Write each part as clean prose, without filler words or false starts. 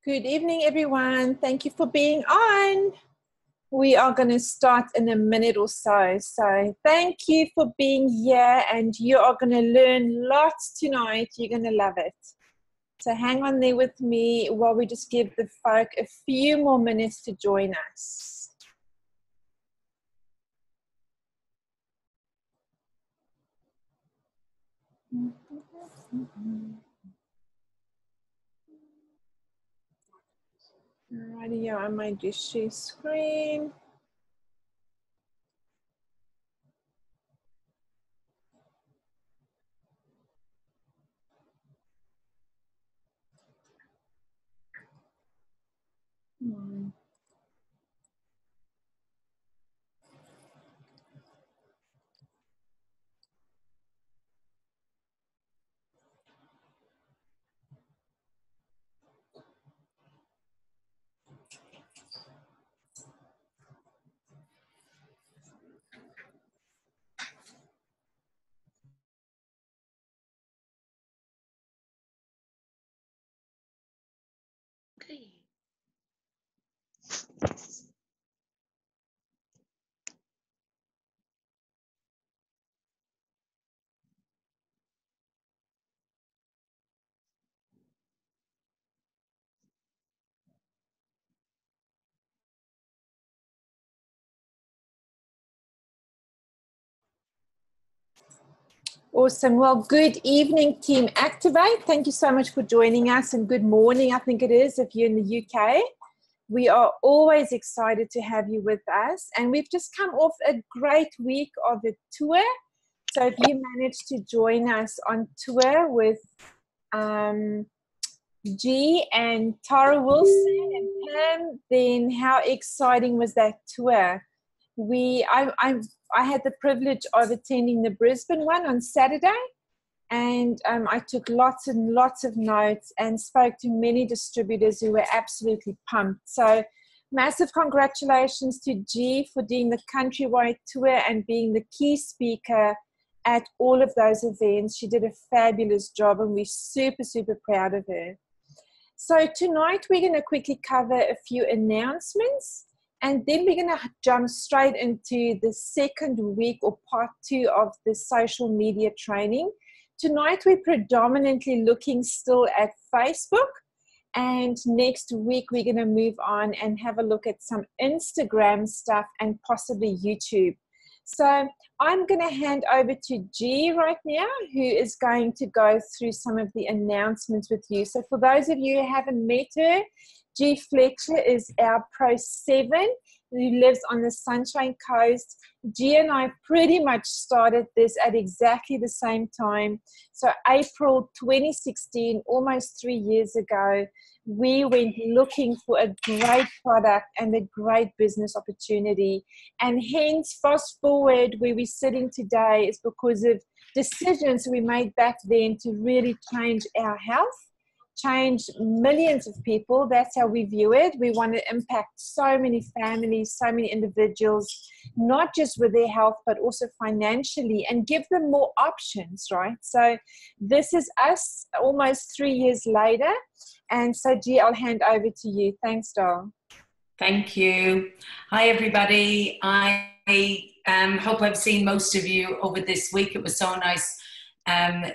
Good evening, everyone. Thank you for being on. We are going to start in a minute or so. So thank you for being here, and you are going to learn lots tonight. You're going to love it. So hang on there with me while we just give the folk a few more minutes to join us. Alrighty, I might just share screen. Okay. Awesome. Well, good evening, Team Activate. Thank you so much for joining us, and good morning, I think it is, if you're in the UK. We are always excited to have you with us, and we've just come off a great week of a tour. So if you managed to join us on tour with G and Tara Wilson and Pam, then how exciting was that tour? I had the privilege of attending the Brisbane one on Saturday, and I took lots and lots of notes and spoke to many distributors who were absolutely pumped. So massive congratulations to G for doing the countrywide tour and being the key speaker at all of those events. She did a fabulous job, and we're super, super proud of her. So tonight we're going to quickly cover a few announcements, and then we're going to jump straight into the second week or part 2 of the social media training. Tonight we're predominantly looking still at Facebook, and next week we're going to move on and have a look at some Instagram stuff and possibly YouTube. So I'm going to hand over to G right now, who is going to go through some of the announcements with you. So for those of you who haven't met her, G Fletcher is our Pro 7 who lives on the Sunshine Coast. G and I pretty much started this at exactly the same time. So April 2016, almost 3 years ago, we went looking for a great product and a great business opportunity. And hence, fast forward where we're sitting today is because of decisions we made back then to really change our health, change millions of people. That's how we view it. We want to impact so many families, so many individuals, not just with their health, but also financially, and give them more options, right? So this is us almost 3 years later. And so, G, I'll hand over to you. Thanks, Dal. Thank you. Hi, everybody. I hope I've seen most of you over this week. It was so nice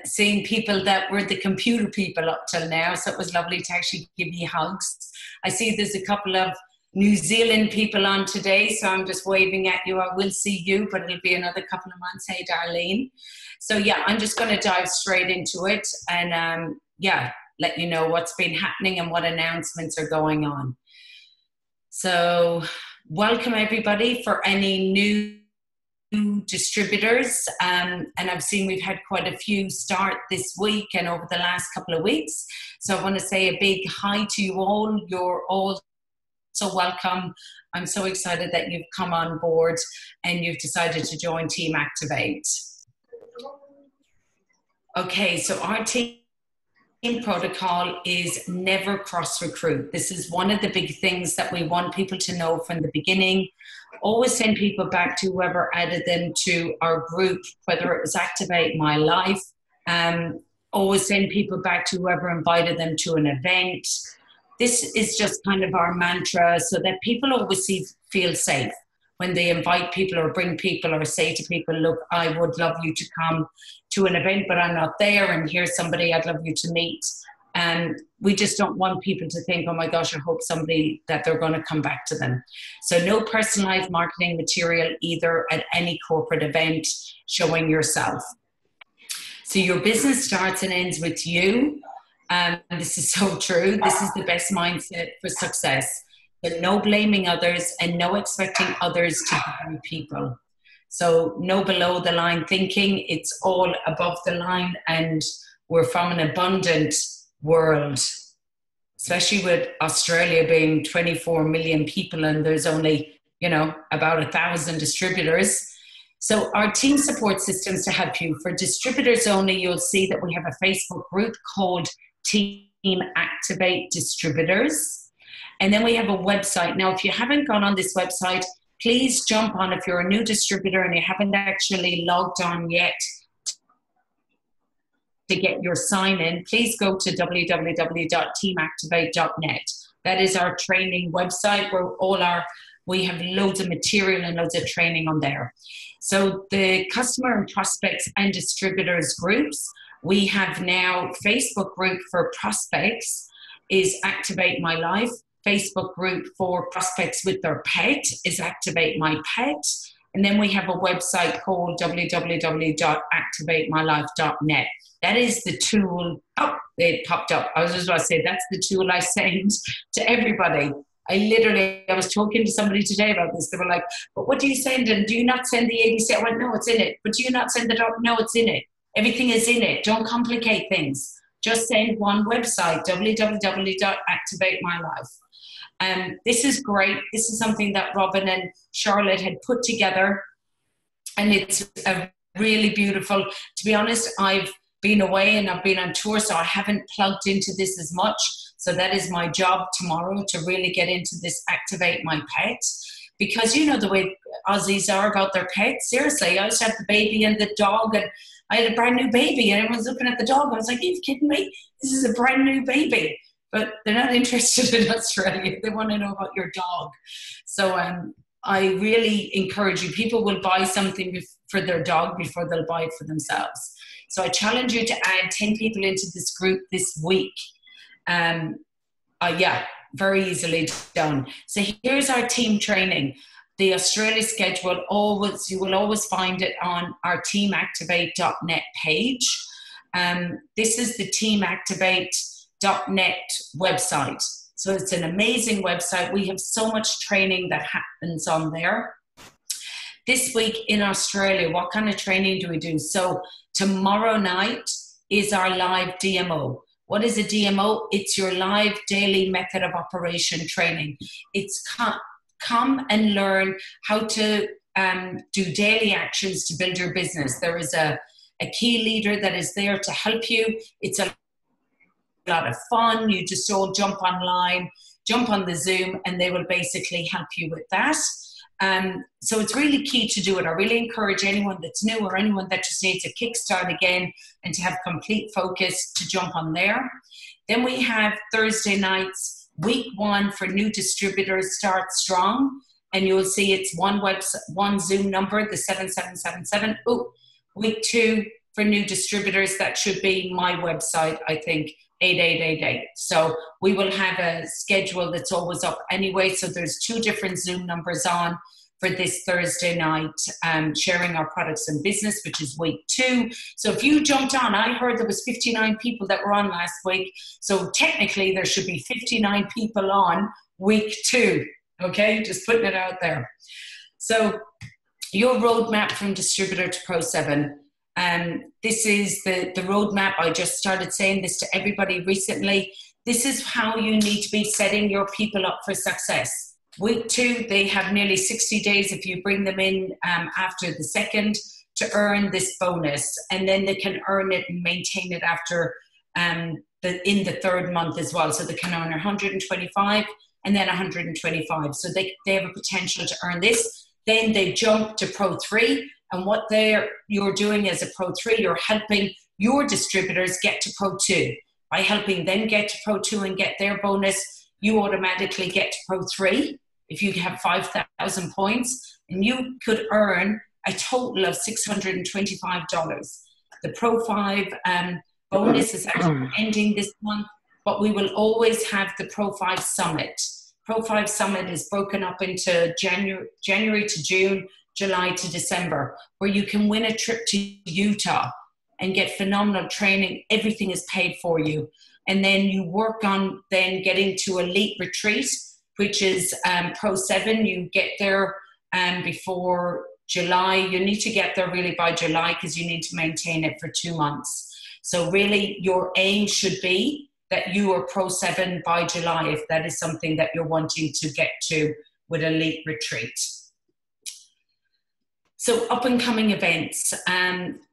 seeing people that were the computer people up till now. So it was lovely to actually give you hugs. I see there's a couple of New Zealand people on today, so I'm just waving at you. I will see you, but it'll be another couple of months. Hey, Darlene. So yeah, I'm just going to dive straight into it and let you know what's been happening and what announcements are going on. So welcome everybody for any new distributors, and I've seen we've had quite a few start this week and over the last couple of weeks. So I want to say a big hi to you all. You're all so welcome. I'm so excited that you've come on board and you've decided to join Team Activate. Okay, so our team protocol is never cross-recruit. This is one of the big things that we want people to know from the beginning. Always send people back to whoever added them to our group, whether it was Activate My Life. Always send people back to whoever invited them to an event. this is just kind of our mantra, so that people always feel safe when they invite people or bring people or say to people, look, I would love you to come to an event, but I'm not there, and here's somebody I'd love you to meet. And we just don't want people to think, oh my gosh, I hope that they're going to come back to them. So no personalized marketing material either at any corporate event showing yourself. So your business starts and ends with you. This is so true. This is the best mindset for success. But no blaming others and no expecting others to be people. So no below the line thinking. It's all above the line, and we're from an abundant world, especially with Australia being 24 million people and there's only, about 1,000 distributors. So our team support systems to help you. For distributors only, you'll see that we have a Facebook group called Team Activate Distributors. And then we have a website. Now, if you haven't gone on this website, please jump on. If you're a new distributor and you haven't actually logged on yet to get your sign in, please go to www.teamactivate.net. That is our training website where we have loads of material and loads of training on there. So the customer and prospects and distributors groups, we have now Facebook group for prospects is Activate My Life. Facebook group for prospects with their pet is Activate My Pet. And then we have a website called www.activatemylife.net. That is the tool. Oh, it popped up. I was just about to say, that's the tool I send to everybody. I was talking to somebody today about this. They were like, but what do you send? And do you not send the ABC? I went, no, it's in it. But do you not send the dot? No, it's in it. Everything is in it. Don't complicate things. Just send one website, www.activatemylife. This is great. This is something that Robin and Charlotte had put together. And it's a really beautiful, to be honest, I've been away and I've been on tour, so I haven't plugged into this as much. So that is my job tomorrow, to really get into this Activate My Pet. Because you know the way Aussies are about their pets. Seriously, I used to have the baby and the dog, and I had a brand new baby and everyone's looking at the dog. I was like, are you kidding me? This is a brand new baby. But they're not interested in Australia. They want to know about your dog. So I really encourage you. People will buy something for their dog before they'll buy it for themselves. So I challenge you to add 10 people into this group this week. Very easily done. So here's our team training. The Australia schedule, you will always find it on our teamactivate.net page. This is the teamactivate.net website. So it's an amazing website. We have so much training that happens on there. This week in Australia, what kind of training do we do? So tomorrow night is our live DMO. What is a DMO? It's your live daily method of operation training. It's come and learn how to do daily actions to build your business. There is a key leader that is there to help you. It's a lot of fun. You just all jump online, jump on the Zoom, and they will basically help you with that. So it's really key to do it. I really encourage anyone that's new or anyone that just needs a kickstart again and to have complete focus to jump on there. Then we have Thursday nights, week 1 for new distributors, Start Strong. And you'll see it's one Zoom number, the 7777. Week 2 for new distributors, that should be my website, I think, 8888. So we will have a schedule that's always up anyway. So there's 2 different Zoom numbers on for this Thursday night, sharing our products and business, which is week 2. So if you jumped on, I heard there was 59 people that were on last week. So technically there should be 59 people on week 2. Okay, just putting it out there. So your roadmap from distributor to Pro 7. This is the roadmap. I just started saying this to everybody recently. This is how you need to be setting your people up for success. Week 2, they have nearly 60 days if you bring them in after the 2nd to earn this bonus. And then they can earn it and maintain it after in the 3rd month as well. So they can earn 125 and then 125. So they have a potential to earn this. Then they jump to Pro 3. And what you're doing as a Pro 3, you're helping your distributors get to Pro 2. By helping them get to Pro 2 and get their bonus, you automatically get to Pro 3 if you have 5,000 points, and you could earn a total of $625. The Pro 5 bonus is actually ending this month, but we will always have the Pro 5 Summit. Pro 5 Summit is broken up into January to June, July to December, where you can win a trip to Utah and get phenomenal training. Everything is paid for you. And then you work on then getting to Elite Retreat, which is Pro 7. You get there before July. You need to get there really by July because you need to maintain it for 2 months. So really your aim should be that you are Pro 7 by July, if that is something that you're wanting to get to with Elite Retreat. So up and coming events,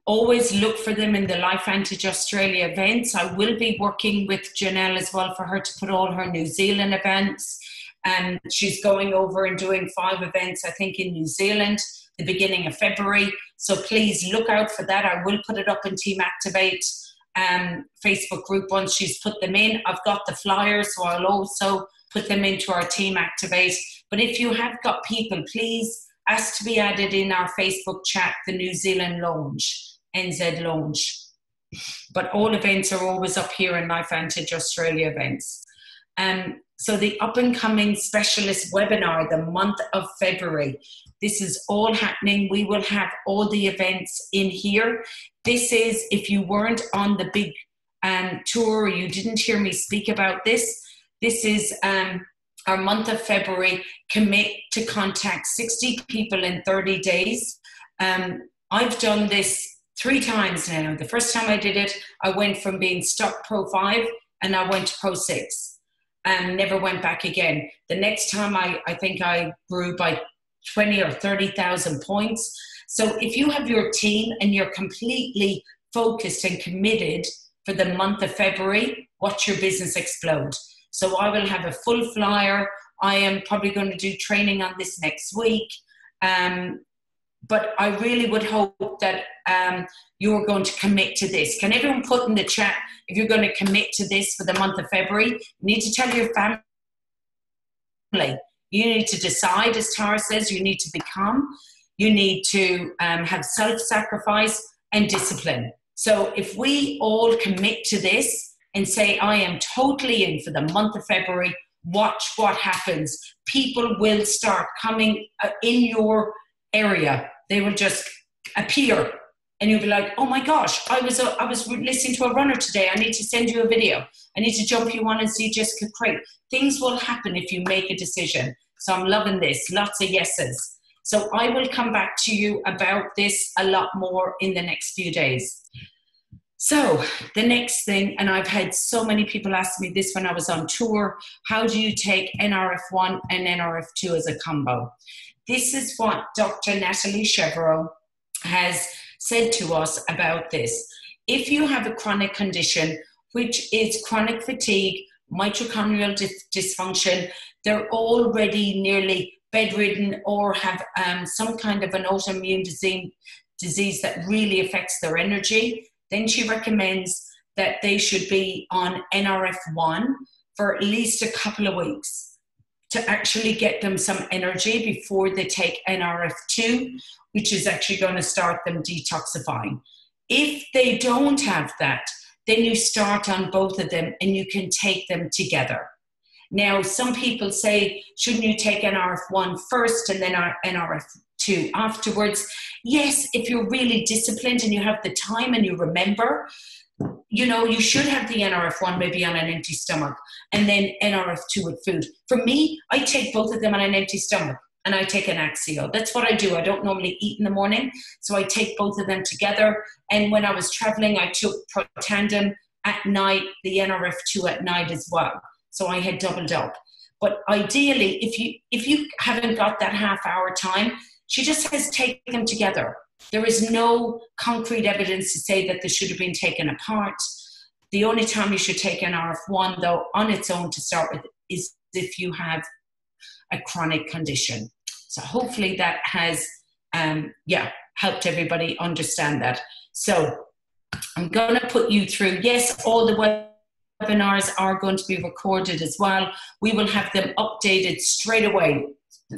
always look for them in the LifeVantage Australia events. I will be working with Janelle as well for her to put all her New Zealand events. She's going over and doing 5 events, I think, in New Zealand, the beginning of February. So please look out for that. I will put it up in Team Activate Facebook group once she's put them in. I've got the flyers, so I'll also put them into our Team Activate. But if you have got people, please ask to be added in our Facebook chat, the New Zealand Lounge, NZ Lounge. But all events are always up here in LifeVantage Australia events. So the up and coming specialist webinar, the month of February, this is all happening. We will have all the events in here. This is, if you weren't on the big tour, or you didn't hear me speak about this, this is our month of February. Commit to contact 60 people in 30 days. I've done this 3 times now. The first time I did it, I went from being stuck Pro 5 and I went to Pro 6 and never went back again. The next time I think I grew by 20 or 30,000 points. So if you have your team and you're completely focused and committed for the month of February, watch your business explode. So I will have a full flyer. I am probably going to do training on this next week. But I really would hope that you're going to commit to this. Can everyone put in the chat if you're going to commit to this for the month of February? You need to tell your family. You need to decide, as Tara says, you need to become. You need to have self-sacrifice and discipline. So if we all commit to this and say, I am totally in for the month of February, watch what happens. People will start coming in your area. They will just appear and you'll be like, oh my gosh, I was listening to a runner today. I need to send you a video. I need to jump you on and see Jessica Craig. Things will happen if you make a decision. So I'm loving this. Lots of yeses. So I will come back to you about this a lot more in the next few days. So the next thing, and I've had so many people ask me this when I was on tour, how do you take NRF1 and NRF2 as a combo? This is what Dr. Natalie Chevreau has said to us about this. If you have a chronic condition, which is chronic fatigue, mitochondrial dysfunction, they're already nearly bedridden or have some kind of an autoimmune disease that really affects their energy, then she recommends that they should be on NRF1 for at least a couple of weeks to actually get them some energy before they take NRF2, which is actually going to start them detoxifying. If they don't have that, then you start on both of them and you can take them together. Now, some people say, shouldn't you take NRF1 first and then NRF2 afterwards? Yes, if you're really disciplined and you have the time and you remember, you know, you should have the NRF1 maybe on an empty stomach and then NRF2 with food. For me, I take both of them on an empty stomach and I take an Axio. That's what I do. I don't normally eat in the morning, so I take both of them together. And when I was traveling, I took Protandim at night, the NRF2 at night as well. So I had doubled up. But ideally, if you haven't got that half-hour time, she just says take them together. There is no concrete evidence to say that they should have been taken apart. The only time you should take NRF1, though, on its own to start with, is if you have a chronic condition. So hopefully that has, helped everybody understand that. So I'm going to put you through, yes, all the webinars are going to be recorded as well. We will have them updated straight away.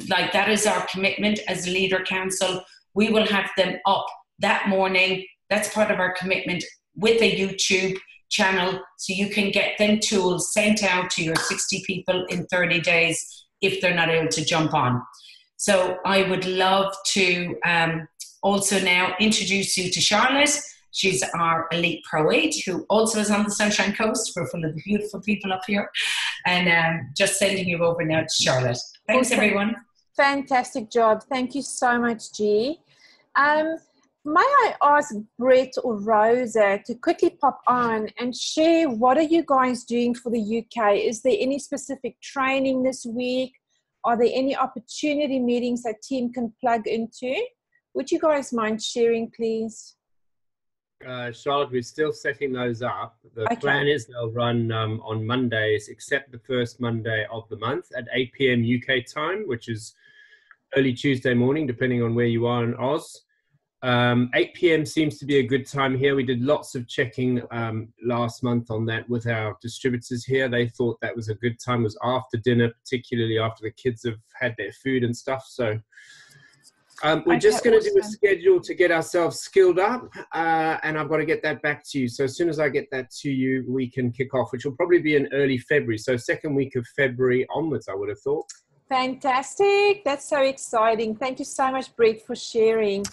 Like, that is our commitment as a Leader Council. We will have them up that morning. That's part of our commitment with a YouTube channel, so you can get them tools sent out to your 60 people in 30 days if they're not able to jump on. So I would love to also now introduce you to Charlotte. She's our Elite Pro 8, who also is on the Sunshine Coast. We're full of beautiful people up here. And just sending you over now to Charlotte. Thanks, everyone. Fantastic job. Thank you so much, G. May I ask Brett or Rosa to quickly pop on and share what are you guys doing for the UK? Is there any specific training this week? Are there any opportunity meetings that team can plug into? Would you guys mind sharing, please? Charlotte, we're still setting those up. The plan is they'll run on Mondays, except the first Monday of the month at 8 p.m. UK time, which is early Tuesday morning, depending on where you are in Oz. 8 p.m. seems to be a good time here. We did lots of checking last month on that with our distributors here. They thought that was a good time. It was after dinner, particularly after the kids have had their food and stuff. So we're just going to do a schedule to get ourselves skilled up, and I've got to get that back to you. So as soon as I get that to you, we can kick off, which will probably be in early February. So second week of February onwards, I would have thought. Fantastic. That's so exciting. Thank you so much, Brett, for sharing.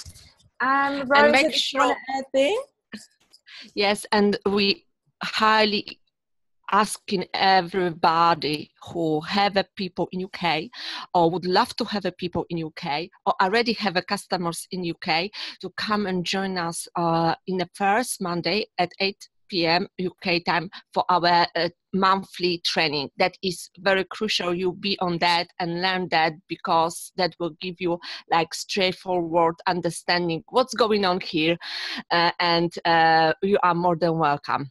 Rosa, and make sure, want to add there? Yes, and we highly asking everybody who have a people in UK or would love to have a people in UK or already have a customers in UK to come and join us in the first Monday at 8 p.m. UK time for our monthly training. That is very crucial. You'll be on that and learn that, because that will give you like straightforward understanding what's going on here, and you are more than welcome.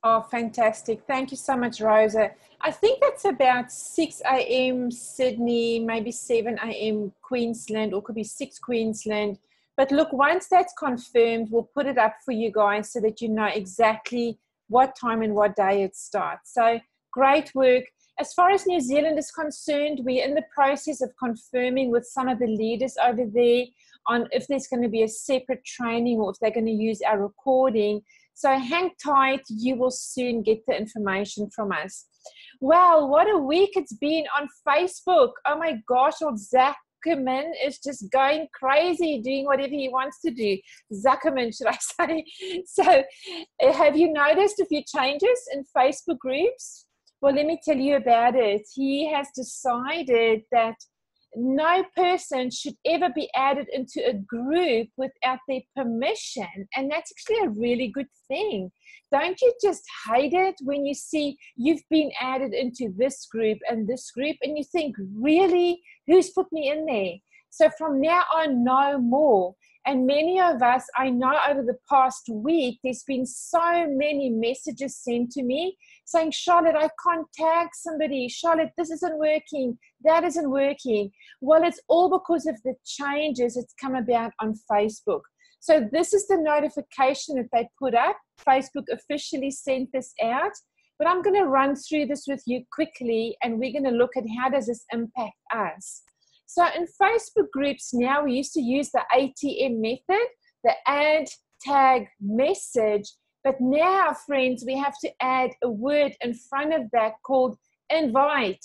Oh, fantastic. Thank you so much, Rosa. I think that's about 6 a.m. Sydney, maybe 7 a.m. Queensland, or could be 6 Queensland. But look, once that's confirmed, we'll put it up for you guys so that you know exactly what time and what day it starts. So great work. As far as New Zealand is concerned, we're in the process of confirming with some of the leaders over there on if there's going to be a separate training or if they're going to use our recording. So hang tight, you will soon get the information from us. Well, what a week it's been on Facebook. Oh my gosh, old Zuckerman is just going crazy, doing whatever he wants to do. Zuckerman, should I say. So have you noticed a few changes in Facebook groups? Well, let me tell you about it. He has decided that no person should ever be added into a group without their permission. And that's actually a really good thing. Don't you just hate it when you see you've been added into this group and you think, really, who's put me in there? So from now on, no more. And many of us, I know over the past week, there's been so many messages sent to me saying, Charlotte, I can't tag somebody. Charlotte, this isn't working. That isn't working. Well, it's all because of the changes that's come about on Facebook. So this is the notification that they put up. Facebook officially sent this out. But I'm going to run through this with you quickly, and we're going to look at how does this impact us. So in Facebook groups now, we used to use the ATM method, the add, tag, message. But now, friends, we have to add a word in front of that called invite.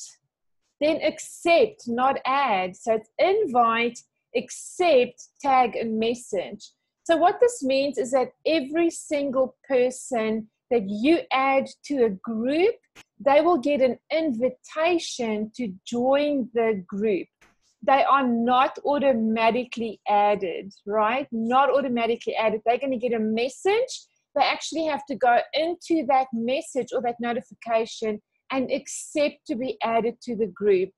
Then accept, not add. So it's invite, accept, tag, and message. So what this means is that every single person that you add to a group, they will get an invitation to join the group. They are not automatically added, right? Not automatically added. They're going to get a message. They actually have to go into that message or that notification and accept to be added to the group.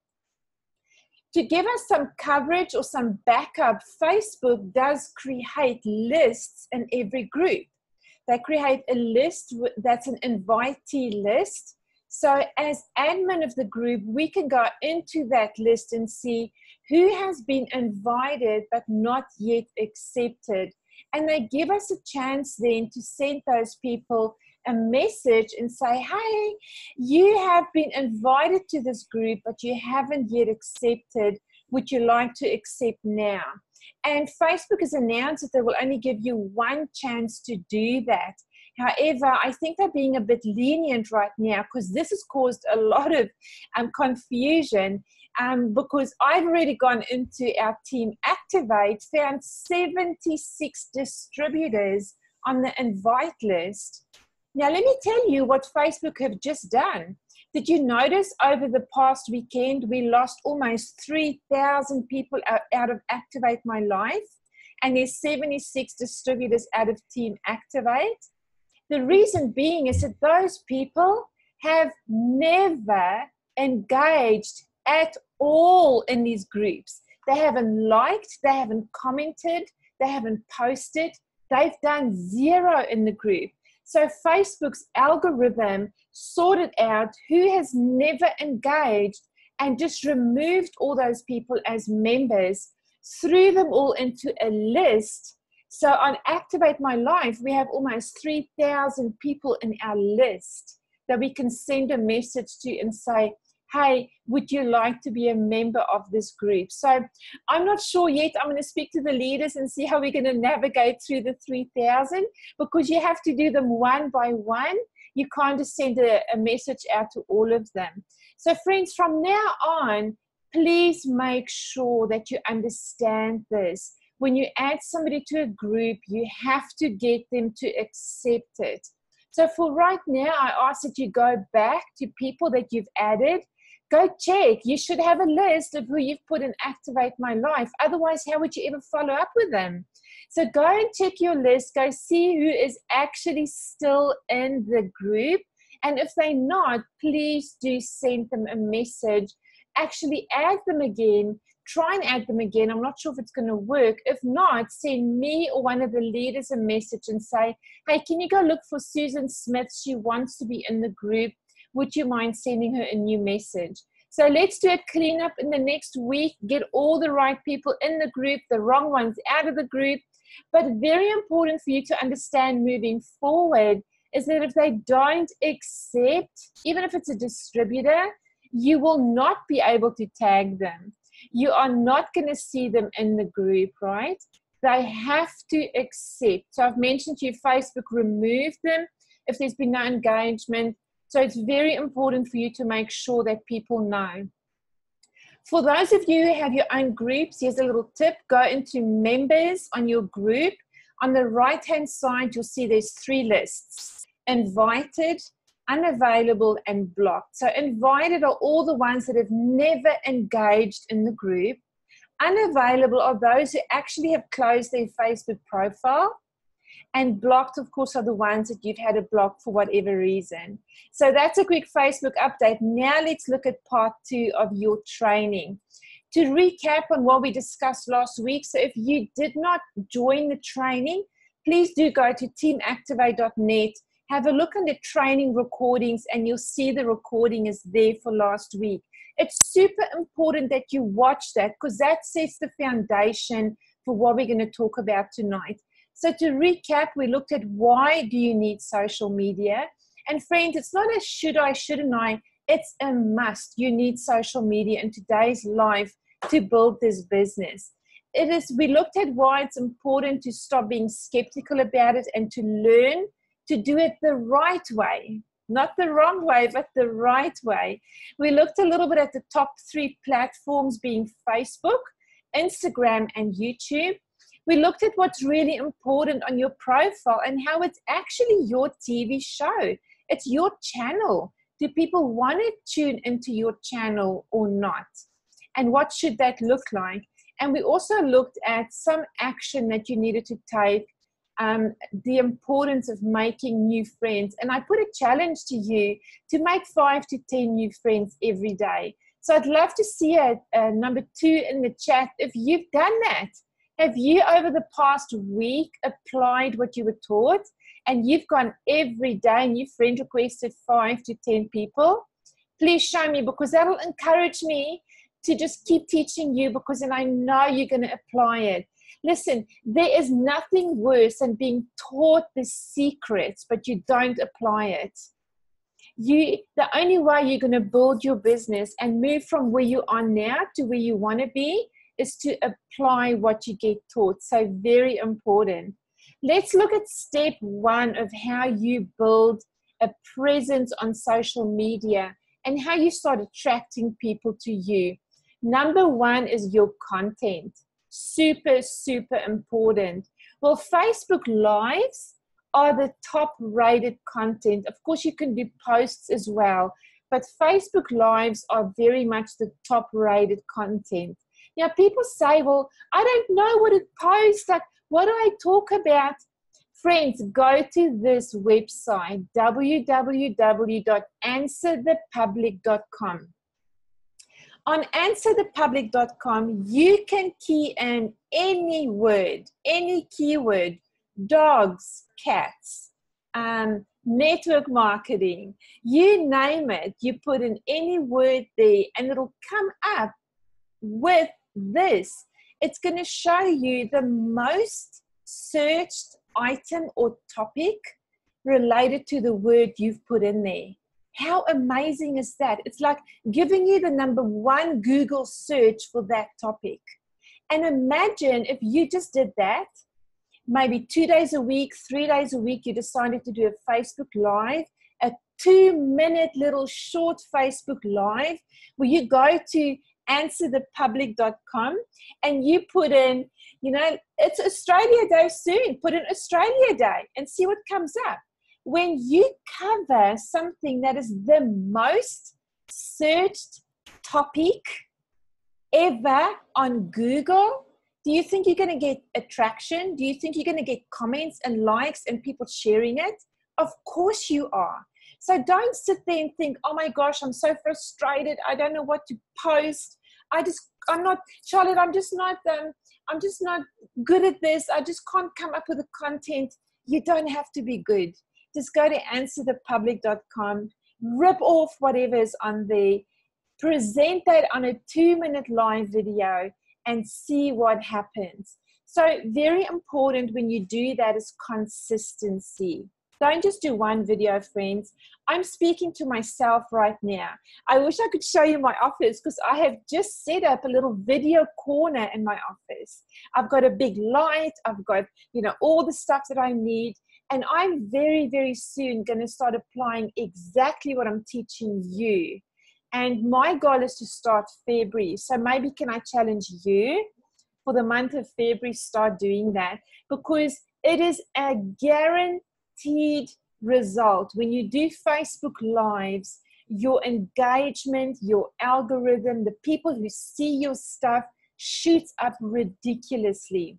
To give us some coverage or some backup, Facebook does create lists in every group. They create a list that's an invitee list. So as admin of the group, we can go into that list and see who has been invited but not yet accepted. And they give us a chance then to send those people a message and say, hey, you have been invited to this group, but you haven't yet accepted. Would you like to accept now? And Facebook has announced that they will only give you one chance to do that. However, I think they're being a bit lenient right now because this has caused a lot of confusion. Because I've already gone into our Team Activate, found 76 distributors on the invite list. Now, let me tell you what Facebook have just done. Did you notice over the past weekend, we lost almost 3,000 people out of Activate My Life, and there's 76 distributors out of Team Activate? The reason being is that those people have never engaged at all in these groups. They haven't liked, they haven't commented, they haven't posted, they've done zero in the group. So Facebook's algorithm sorted out who has never engaged and just removed all those people as members, threw them all into a list. So on Activate My Life, we have almost 3,000 people in our list that we can send a message to and say, hey, would you like to be a member of this group? So I'm not sure yet. I'm going to speak to the leaders and see how we're going to navigate through the 3,000, because you have to do them one by one. You can't just send a message out to all of them. So friends, from now on, please make sure that you understand this. When you add somebody to a group, you have to get them to accept it. So for right now, I ask that you go back to people that you've added. Go check. You should have a list of who you've put in Activate My Life. Otherwise, how would you ever follow up with them? So go and check your list. Go see who is actually still in the group. And if they're not, please do send them a message. Actually add them again. Try and add them again. I'm not sure if it's going to work. If not, send me or one of the leaders a message and say, hey, can you go look for Susan Smith? She wants to be in the group. Would you mind sending her a new message? So let's do a cleanup in the next week. Get all the right people in the group, the wrong ones out of the group. But very important for you to understand moving forward is that if they don't accept, even if it's a distributor, you will not be able to tag them. You are not going to see them in the group, right? They have to accept. So I've mentioned to you, Facebook removed them if there's been no engagement. So it's very important for you to make sure that people know. For those of you who have your own groups, here's a little tip. Go into members on your group. On the right-hand side, you'll see there's 3 lists: invited, unavailable, and blocked. So invited are all the ones that have never engaged in the group. Unavailable are those who actually have closed their Facebook profile. And blocked, of course, are the ones that you've had to block for whatever reason. So that's a quick Facebook update. Now let's look at part 2 of your training. To recap on what we discussed last week, so if you did not join the training, please do go to teamactivate.net, have a look on the training recordings, and you'll see the recording is there for last week. It's super important that you watch that, because that sets the foundation for what we're going to talk about tonight. So to recap, we looked at why do you need social media? And friends, it's not a should I, shouldn't I, it's a must. You need social media in today's life to build this business. We looked at why it's important to stop being skeptical about it and to learn to do it the right way. Not the wrong way, but the right way. We looked a little bit at the top 3 platforms being Facebook, Instagram, and YouTube. We looked at what's really important on your profile and how it's actually your TV show. It's your channel. Do people want to tune into your channel or not? And what should that look like? And we also looked at some action that you needed to take, the importance of making new friends. And I put a challenge to you to make 5 to 10 new friends every day. So I'd love to see a number 2 in the chat if you've done that. Have you, over the past week, applied what you were taught and you've gone every day and you've friend requested 5 to 10 people? Please show me, because that will encourage me to just keep teaching you, because then I know you're going to apply it. Listen, there is nothing worse than being taught the secrets, but you don't apply it. The only way you're going to build your business and move from where you are now to where you want to be is to apply what you get taught. So very important. Let's look at step 1 of how you build a presence on social media and how you start attracting people to you. Number 1 is your content. Super, super important. Well, Facebook Lives are the top rated content. Of course, you can do posts as well, but Facebook Lives are very much the top rated content. Now, people say, well, I don't know what to post. Like, what do I talk about? Friends, go to this website, www.answerthepublic.com. On answerthepublic.com, you can key in any word, any keyword, dogs, cats, network marketing, you name it. You put in any word there and it'll come up with this. It's going to show you the most searched item or topic related to the word you've put in there. How amazing is that? It's like giving you the number 1 Google search for that topic. And imagine if you just did that, maybe 2 days a week, 3 days a week, you decided to do a Facebook Live, a 2-minute little short Facebook Live where you go to answerthepublic.com and you put in, it's Australia Day soon. Put in Australia Day and see what comes up. When you cover something that is the most searched topic ever on Google, do you think you're going to get attraction? Do you think you're going to get comments and likes and people sharing it? Of course you are. So don't sit there and think, oh my gosh, I'm so frustrated. I don't know what to post. I'm not, Charlotte, I'm just not good at this. I just can't come up with the content. You don't have to be good. Just go to answerthepublic.com, rip off whatever is on there, present that on a 2-minute live video and see what happens. So very important when you do that is consistency. Don't just do one video, friends. I'm speaking to myself right now. I wish I could show you my office because I have just set up a little video corner in my office. I've got a big light. I've got, all the stuff that I need. And I'm very, very soon going to start applying exactly what I'm teaching you. And my goal is to start February. So maybe can I challenge you for the month of February, start doing that, because it is a guaranteed result. When you do Facebook Lives, your engagement, your algorithm, the people who see your stuff shoots up ridiculously.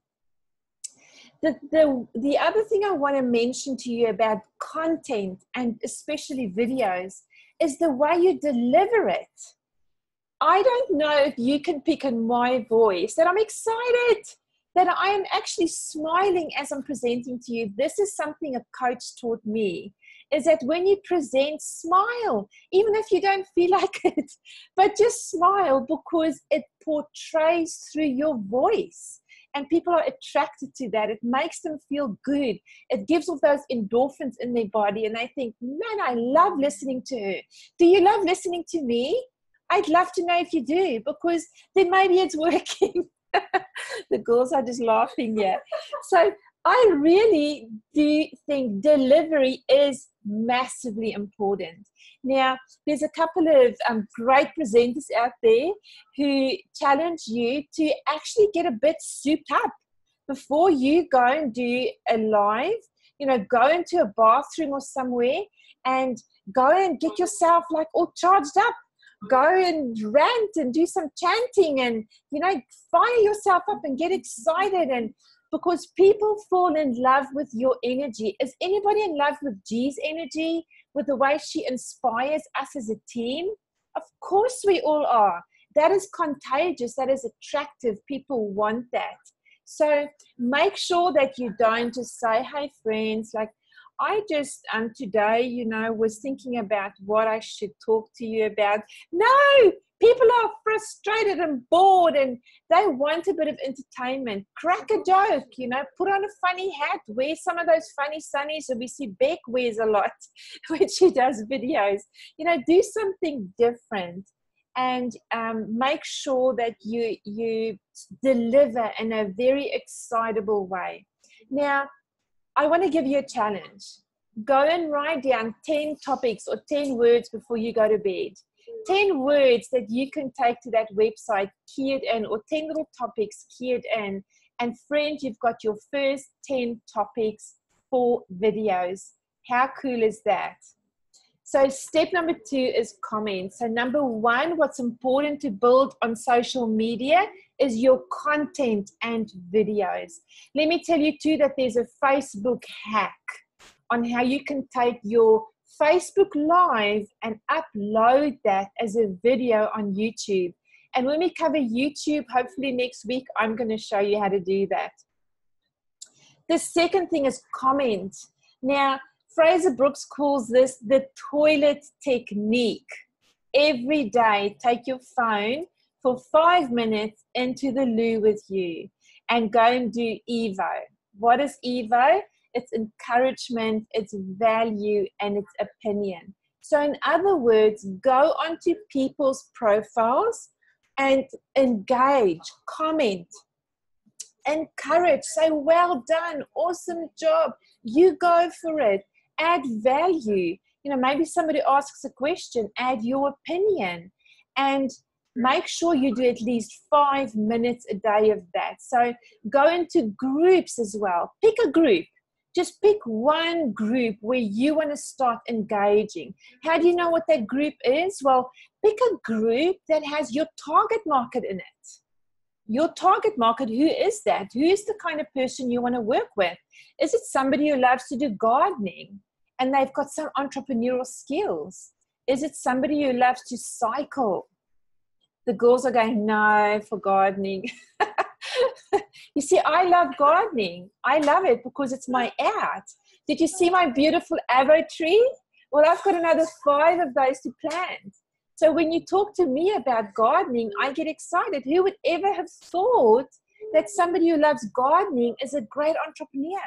The other thing I want to mention to you about content, and especially videos, is the way you deliver it. I don't know if you can pick on my voice that I'm excited, that I am actually smiling as I'm presenting to you. This is something a coach taught me, is that when you present, smile, even if you don't feel like it, but just smile because it portrays through your voice. And people are attracted to that. It makes them feel good. It gives off those endorphins in their body. And they think, man, I love listening to her. Do you love listening to me? I'd love to know if you do, because then maybe it's working. The girls are just laughing here. So I really do think delivery is massively important. Now, there's a couple of great presenters out there who challenge you to actually get a bit souped up before you go and do a live. Go into a bathroom or somewhere and go and get yourself like all charged up. Go and rant and do some chanting and, fire yourself up and get excited. And because people fall in love with your energy. Is anybody in love with G's energy, with the way she inspires us as a team? Of course we all are. That is contagious. That is attractive. People want that. So make sure that you don't just say, hey, friends, like, I just today, was thinking about what I should talk to you about. No, People are frustrated and bored and they want a bit of entertainment. Crack a joke, you know, put on a funny hat, wear some of those funny sunnies that we see Beck wears a lot when she does videos. You know, do something different and make sure that you deliver in a very excitable way. Now, I want to give you a challenge. Go and write down 10 topics or 10 words before you go to bed. 10 words that you can take to that website, key it in, or 10 little topics, key it in. And friend, you've got your first 10 topics for videos. How cool is that? So step number 2 is comments. So number 1, what's important to build on social media is your content and videos. Let me tell you too that there's a Facebook hack on how you can take your Facebook Live and upload that as a video on YouTube. And when we cover YouTube, hopefully next week, I'm going to show you how to do that. The second thing is comment. Now, Fraser Brooks calls this the toilet technique. Every day, take your phone for 5 minutes into the loo with you and go and do Evo. What is Evo? It's encouragement, it's value, and it's opinion. So in other words, go onto people's profiles and engage, comment, encourage, say, well done, awesome job, you go for it, add value. You know, maybe somebody asks a question, add your opinion, and make sure you do at least 5 minutes a day of that. So go into groups as well. Pick a group. Just pick one group where you want to start engaging. How do you know what that group is? Well, pick a group that has your target market in it. Your target market, who is that? Who is the kind of person you want to work with? Is it somebody who loves to do gardening and they've got some entrepreneurial skills? Is it somebody who loves to cycle? The girls are going, no, for gardening. You see, I love gardening. I love it because it's my art. Did you see my beautiful avo tree? Well, I've got another 5 of those to plant. So when you talk to me about gardening, I get excited. Who would ever have thought that somebody who loves gardening is a great entrepreneur?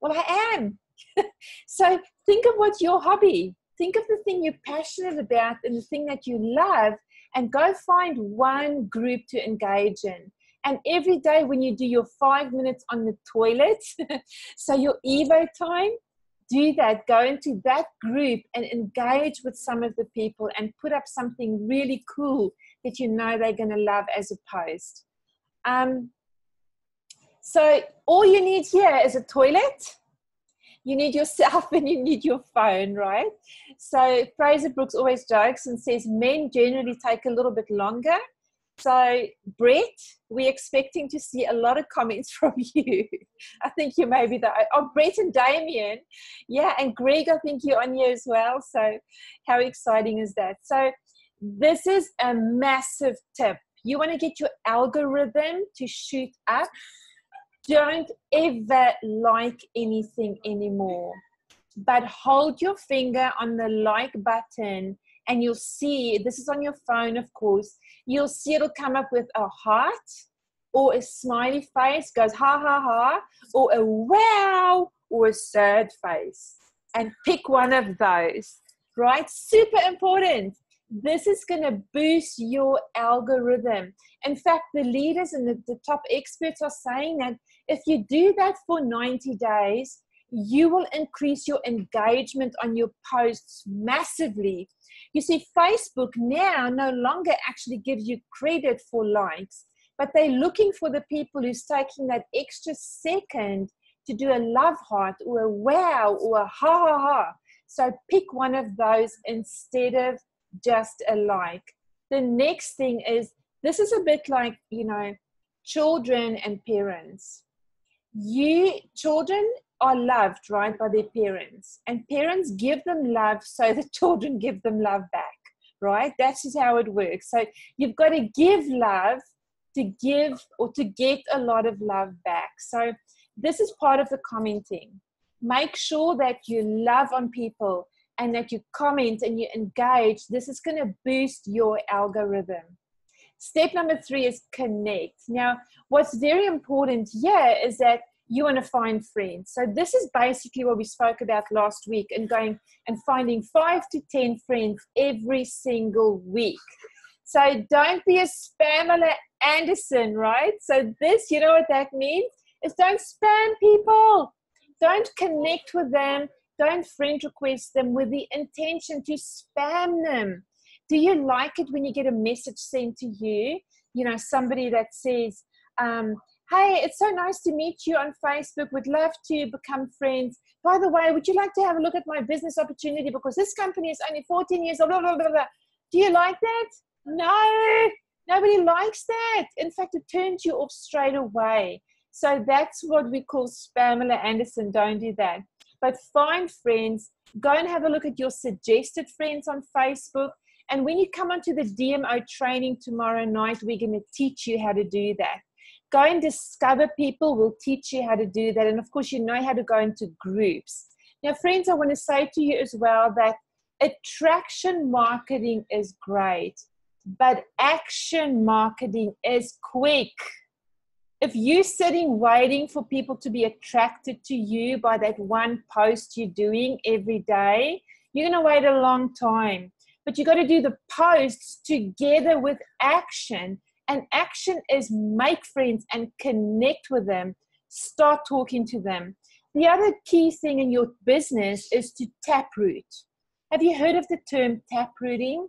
Well, I am. So think of what's your hobby. Think of the thing you're passionate about and the thing that you love, and go find one group to engage in. And every day when you do your 5 minutes on the toilet, so your Evo time, do that. Go into that group and engage with some of the people and put up something really cool that you know they're going to love as a post. So all you need here is a toilet. You need yourself and you need your phone, right? So Fraser Brooks always jokes and says men generally take a little bit longer. So Brett, we're expecting to see a lot of comments from you. I think you may be Brett and Damien. Yeah, and Greg, I think you're on here as well. So how exciting is that? So this is a massive tip. You want to get your algorithm to shoot up. Don't ever like anything anymore, but hold your finger on the like button and you'll see, this is on your phone, of course, you'll see it'll come up with a heart or a smiley face, goes ha, ha, ha, or a wow, or a sad face. And pick one of those, right? Super important. This is going to boost your algorithm. In fact, the leaders and the top experts are saying that if you do that for 90 days, you will increase your engagement on your posts massively. You see, Facebook now no longer actually gives you credit for likes, but they're looking for the people who's taking that extra second to do a love heart or a wow or a ha ha ha. So pick one of those instead of just a like. The next thing is, this is a bit like, you know, children and parents. Children are loved, right, by their parents, and parents give them love so the children give them love back, right? That's just how it works. So you've got to give love to give or to get a lot of love back. So this is part of the commenting. Make sure that you love on people. and that you comment and you engage, this is going to boost your algorithm. Step number 3 is connect. Now, what's very important here is that you want to find friends. So this is basically what we spoke about last week, and going and finding 5 to 10 friends every single week. So don't be a Spamela Anderson, right? So this, you know what that means? Is don't spam people. Don't connect with them. Don't friend request them with the intention to spam them. Do you like it when you get a message sent to you? You know, somebody that says, hey, it's so nice to meet you on Facebook. Would love to become friends. By the way, would you like to have a look at my business opportunity because this company is only 14 years old, blah, blah, blah, blah. Do you like that? No, nobody likes that. In fact, it turns you off straight away. So that's what we call Spamela Anderson. Don't do that. But find friends. Go and have a look at your suggested friends on Facebook. And when you come onto the DMO training tomorrow night, we're going to teach you how to do that. Go and discover people. We'll teach you how to do that. And of course, you know how to go into groups. Now, friends, I want to say to you as well that attraction marketing is great, but action marketing is quick. If you're sitting waiting for people to be attracted to you by that one post you're doing every day, you're going to wait a long time. But you got to do the posts together with action. And action is make friends and connect with them. Start talking to them. The other key thing in your business is to taproot. Have you heard of the term taprooting?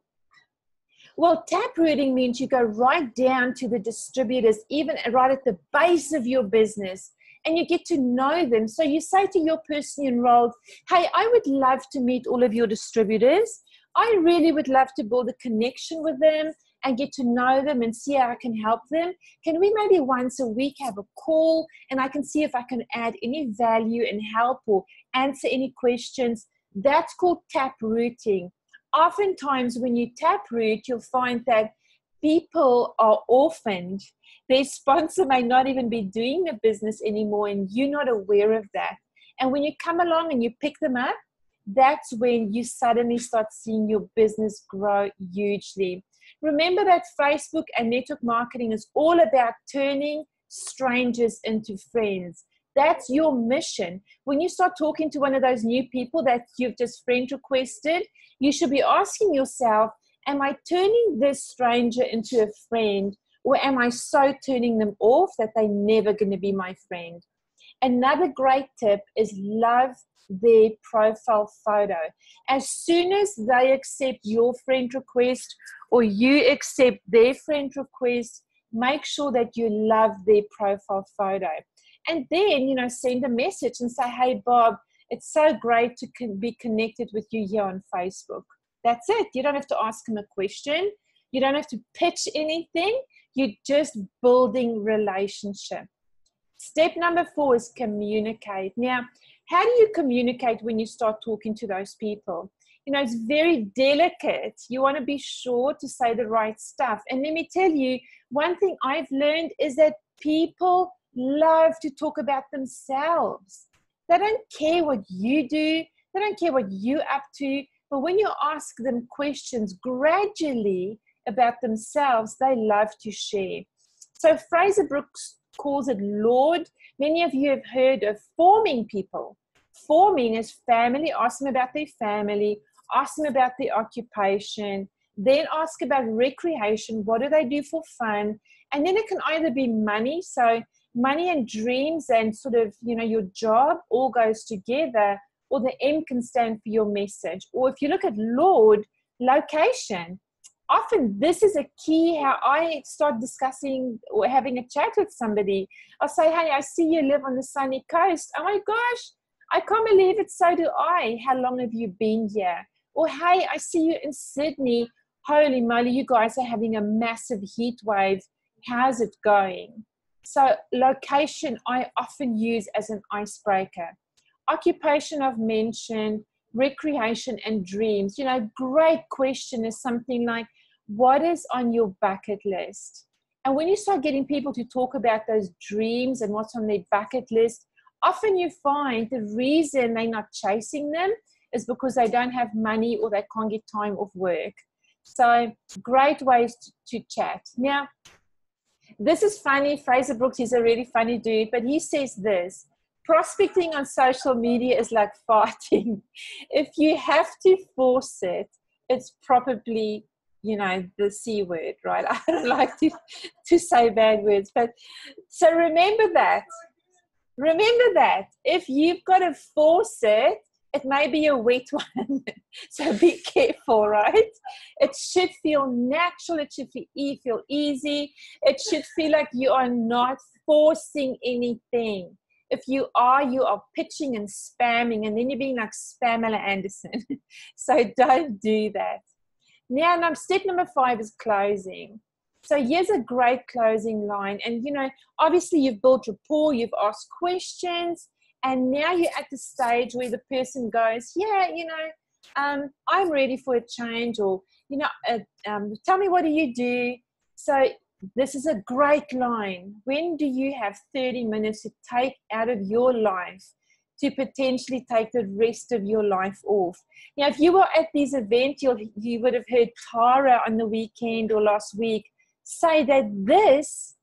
Well, taprooting means you go right down to the distributors, even right at the base of your business, and you get to know them. So you say to your person enrolled, hey, I would love to meet all of your distributors. I really would love to build a connection with them and get to know them and see how I can help them. Can we maybe once a week have a call and I can see if I can add any value and help or answer any questions? That's called taprooting. Oftentimes when you taproot, you'll find that people are orphaned. Their sponsor may not even be doing the business anymore and you're not aware of that. And when you come along and you pick them up, that's when you suddenly start seeing your business grow hugely. Remember that Facebook and network marketing is all about turning strangers into friends. That's your mission. When you start talking to one of those new people that you've just friend requested, you should be asking yourself, am I turning this stranger into a friend, or am I so turning them off that they're never going to be my friend? Another great tip is love their profile photo. As soon as they accept your friend request or you accept their friend request, make sure that you love their profile photo. And then, send a message and say, hey, Bob, it's so great to be connected with you here on Facebook. That's it. You don't have to ask them a question. You don't have to pitch anything. You're just building relationship. Step number 4 is communicate. Now, how do you communicate when you start talking to those people? It's very delicate. You want to be sure to say the right stuff. And let me tell you, one thing I've learned is that people love to talk about themselves. They don't care what you do. They don't care what you're up to. But when you ask them questions gradually about themselves, they love to share. So Fraser Brooks calls it Lord. Many of you have heard of forming people. Forming is family. Ask them about their family. Ask them about their occupation. Then ask about recreation. What do they do for fun? And then it can either be money. So money and dreams and sort of, your job all goes together. Or the M can stand for your message. Or if you look at Lord, location. Often this is a key how I start discussing or having a chat with somebody. I'll say, hey, I see you live on the sunny coast. Oh my gosh, I can't believe it. So do I. How long have you been here? Or, hey, I see you in Sydney. Holy moly, you guys are having a massive heat wave. How's it going? So location I often use as an icebreaker. Occupation I've mentioned, recreation and dreams. Great question is something like, what is on your bucket list? And when you start getting people to talk about those dreams and what's on their bucket list, often you find the reason they're not chasing them is because they don't have money or they can't get time off work. So great ways to chat. Now, this is funny. Fraser Brooks, he's a really funny dude, but he says this: prospecting on social media is like farting. If you have to force it, it's probably, you know, the C word, right? I don't like to say bad words, but so remember that. Remember that. If you've got to force it, it may be a wet one. So be careful, right? It should feel natural. It should feel easy. It should feel like you are not forcing anything. If you are pitching and spamming, and then you're being like Pamela Anderson. So don't do that. Now, step number 5 is closing. So here's a great closing line. And, you know, obviously you've built rapport, you've asked questions, and now you're at the stage where the person goes, yeah, you know, I'm ready for a change, or, you know, tell me, what do you do? So this is a great line. When do you have 30 minutes to take out of your life to potentially take the rest of your life off? Now, if you were at these events, you would have heard Tara on the weekend or last week say that this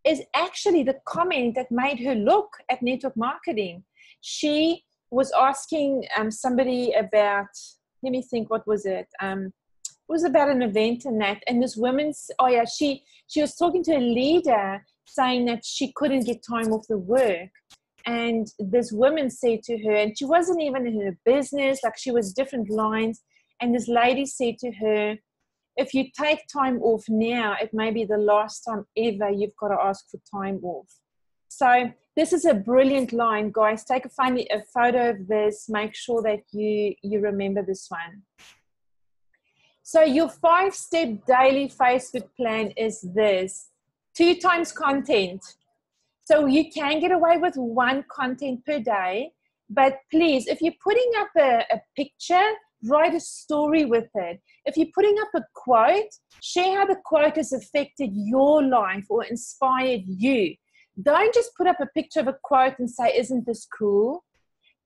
is actually the comment that made her look at network marketing. She was asking somebody about, let me think, what was it? It was about an event and that, and this woman's, she was talking to a leader saying that she couldn't get time off the work. And this woman said to her, and she wasn't even in her business, like she was different lines. And this lady said to her, if you take time off now, it may be the last time ever you've got to ask for time off. So this is a brilliant line, guys. Take a photo of this. Make sure that you remember this one. So your 5-step daily Facebook plan is this: 2 times content. So you can get away with 1 content per day, but please, if you're putting up a picture, write a story with it. If you're putting up a quote, share how the quote has affected your life or inspired you. Don't just put up a picture of a quote and say, isn't this cool?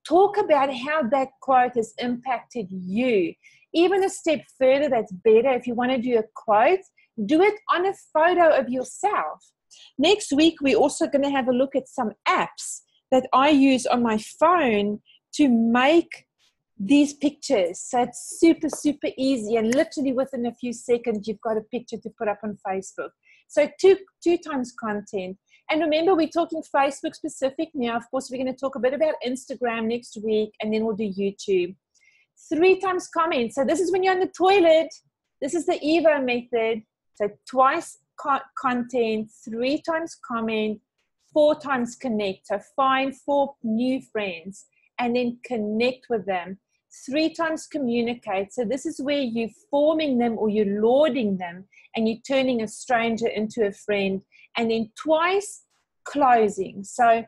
Talk about how that quote has impacted you. Even a step further, that's better. If you want to do a quote, do it on a photo of yourself. Next week, we're also going to have a look at some apps that I use on my phone to make these pictures. So it's super, super easy, and literally within a few seconds, you've got a picture to put up on Facebook. So two times content. And remember, we're talking Facebook specific now. Of course, we're going to talk a bit about Instagram next week, and then we'll do YouTube. 3 times comment. So this is when you're on the toilet. This is the Evo method. So twice content, 3 times comment, 4 times connect. So find 4 new friends and then connect with them. 3 times communicate. So this is where you're forming them or you're lauding them and you're turning a stranger into a friend. And then twice closing. So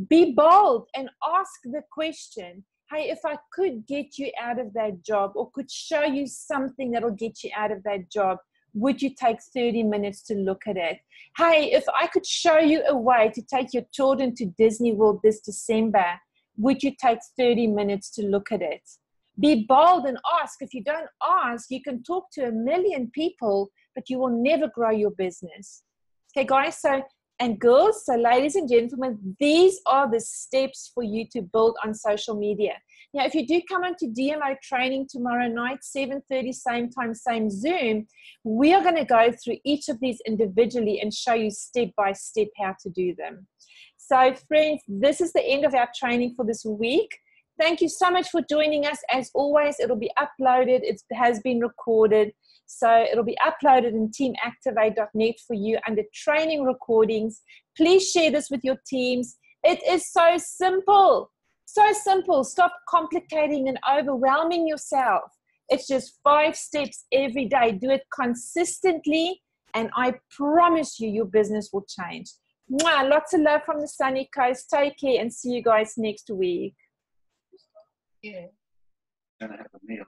be bold and ask the question, hey, if I could get you out of that job or could show you something that'll get you out of that job, would you take 30 minutes to look at it? Hey, if I could show you a way to take your children to Disney World this December, would you take 30 minutes to look at it? Be bold and ask. If you don't ask, you can talk to 1 million people, but you will never grow your business. Okay, guys, and girls, so ladies and gentlemen, these are the steps for you to build on social media. Now, if you do come onto DMO training tomorrow night, 7:30, same time, same Zoom, we are going to go through each of these individually and show you step by step how to do them. So, friends, this is the end of our training for this week. Thank you so much for joining us. As always, it'll be uploaded. It has been recorded. So it'll be uploaded in teamactivate.net for you under training recordings. Please share this with your teams. It is so simple. So simple. Stop complicating and overwhelming yourself. It's just 5 steps every day. Do it consistently, and I promise you, your business will change. Mwah, lots of love from the sunny coast. Take care and see you guys next week. Yeah. Gonna have a meal.